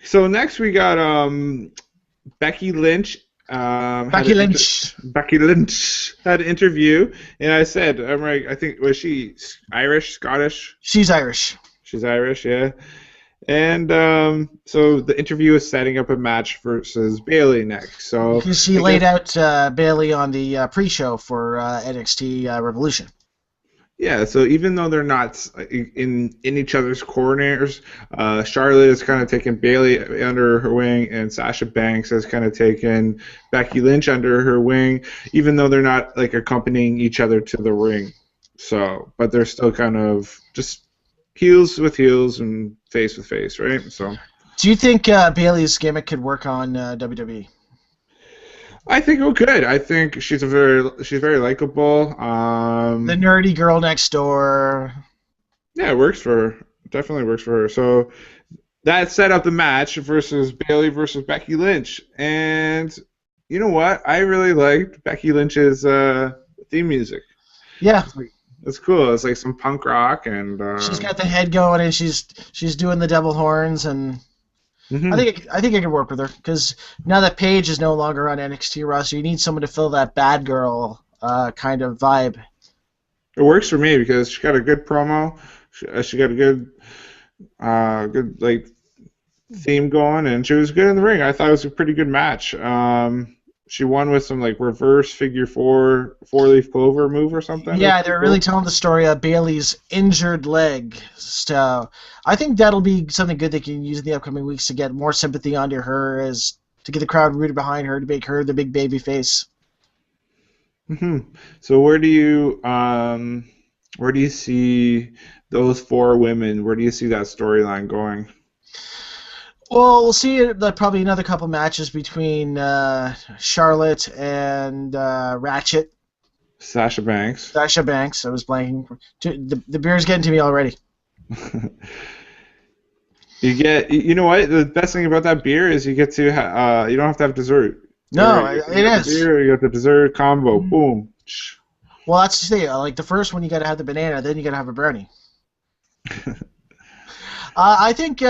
So next we got Becky Lynch. Becky Lynch. Becky Lynch had an interview, and I said, I'm like, I think, was she Irish, Scottish? She's Irish. She's Irish, yeah. And so the interview is setting up a match versus Bayley next. So because she laid out Bayley on the pre-show for NXT Revolution. Yeah, so even though they're not in each other's corners, Charlotte has kind of taken Bayley under her wing, and Sasha Banks has kind of taken Becky Lynch under her wing, even though they're not like accompanying each other to the ring. So, but they're still kind of just heels with heels and face with face, right? So, do you think Bayley's gimmick could work on WWE? I think it could. I think she's very likable. The nerdy girl next door. Yeah, it works for her. Definitely works for her. So that set up the match versus Bayley versus Becky Lynch. And you know what? I really liked Becky Lynch's theme music. Yeah. It's cool. It's like some punk rock, and she's got the head going, and she's doing the double horns, and I think it could work with her, because now that Paige is no longer on NXT roster, you need someone to fill that bad girl kind of vibe. It works for me because she got a good promo, she got a good like theme going, and she was good in the ring. I thought it was a pretty good match. She won with some like reverse figure four-leaf clover move or something. Yeah, they're really telling the story of Bayley's injured leg. So I think that'll be something good they can use in the upcoming weeks to get more sympathy onto her, as to get the crowd rooted behind her, to make her the big baby face. So where do you see those four women? Where do you see that storyline going? Well, we'll see probably another couple matches between Charlotte and Ratchet. Sasha Banks. I was blanking. The beer's getting to me already. You know what? The best thing about that beer is you get to you don't have to have dessert. No, it is. Beer, you got the dessert combo. Boom. Well, that's the thing. Like the first one, you got to have the banana, then you got to have a brownie. I think.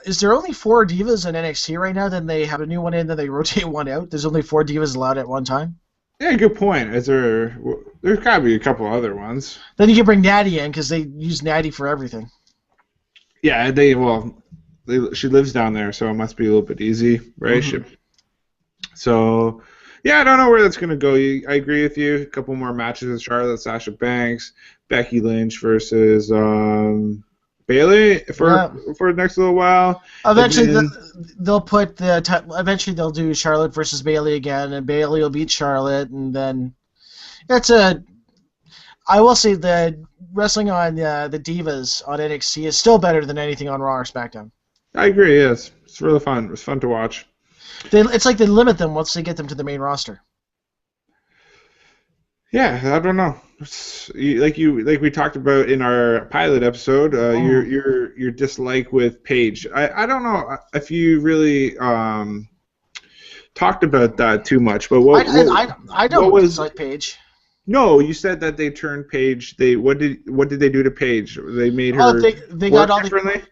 Is there only 4 divas in NXT right now? Then they have a new one in, then they rotate one out. There's only 4 divas allowed at one time. Yeah, good point. There's got to be a couple other ones. Then you can bring Natty in, because they use Natty for everything. Yeah, she lives down there, so it must be a little bit easy, right? So, yeah, I don't know where that's going to go. I agree with you. A couple more matches with Charlotte, Sasha Banks, Becky Lynch versus Bayley for the next little while. Eventually, they'll do Charlotte versus Bayley again, and Bayley will beat Charlotte, and then I will say the wrestling on the Divas on NXT is still better than anything on Raw or SmackDown. I agree. Yes, it's really fun. It's fun to watch. It's like they limit them once they get them to the main roster. Yeah, I don't know. Like we talked about in our pilot episode, your dislike with Paige. I don't know if you really talked about that too much, but I don't dislike Paige. No, you said that they turned Paige. What did they do to Paige? They made her they work got all differently.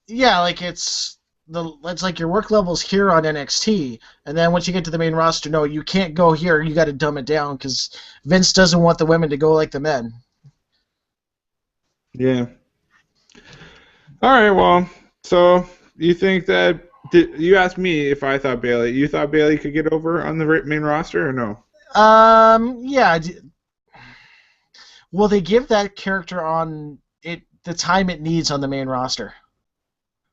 Yeah, like it's like your work level's here on NXT, and then once you get to the main roster, no, you can't go here. You got to dumb it down because Vince doesn't want the women to go like the men. Yeah. All right. Well, so you think that you asked me if I thought Bayley? You thought Bayley could get over on the main roster or no? Yeah. Will they give that character on it the time it needs on the main roster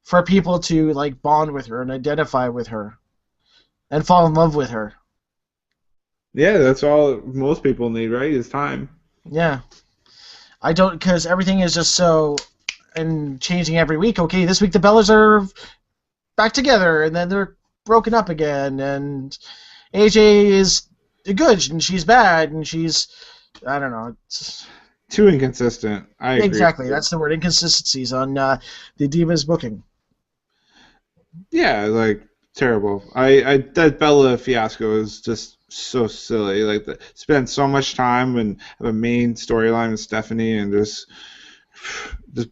for people to like bond with her and identify with her and fall in love with her? Yeah, that's all most people need, right? Is time. Yeah. I don't, because everything is just so and changing every week. Okay, this week the Bellas are back together, and then they're broken up again, and AJ is good, and she's bad, and she's, I don't know. It's too inconsistent. I agree. Exactly, that's the word, inconsistencies on the Divas booking. Yeah, like, terrible. That Bella fiasco is just so silly. Like, spend so much time and have a main storyline with Stephanie and just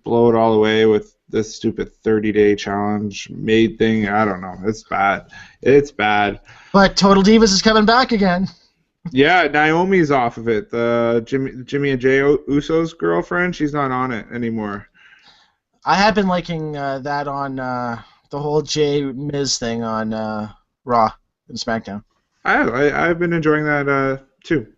blow it all away with this stupid 30-day challenge made thing. I don't know. It's bad. It's bad. But Total Divas is coming back again. Yeah, Naomi's off of it. The Jimmy and Jay Uso's girlfriend, she's not on it anymore. I have been liking that on the whole Jay Miz thing on Raw and SmackDown. I've been enjoying that too.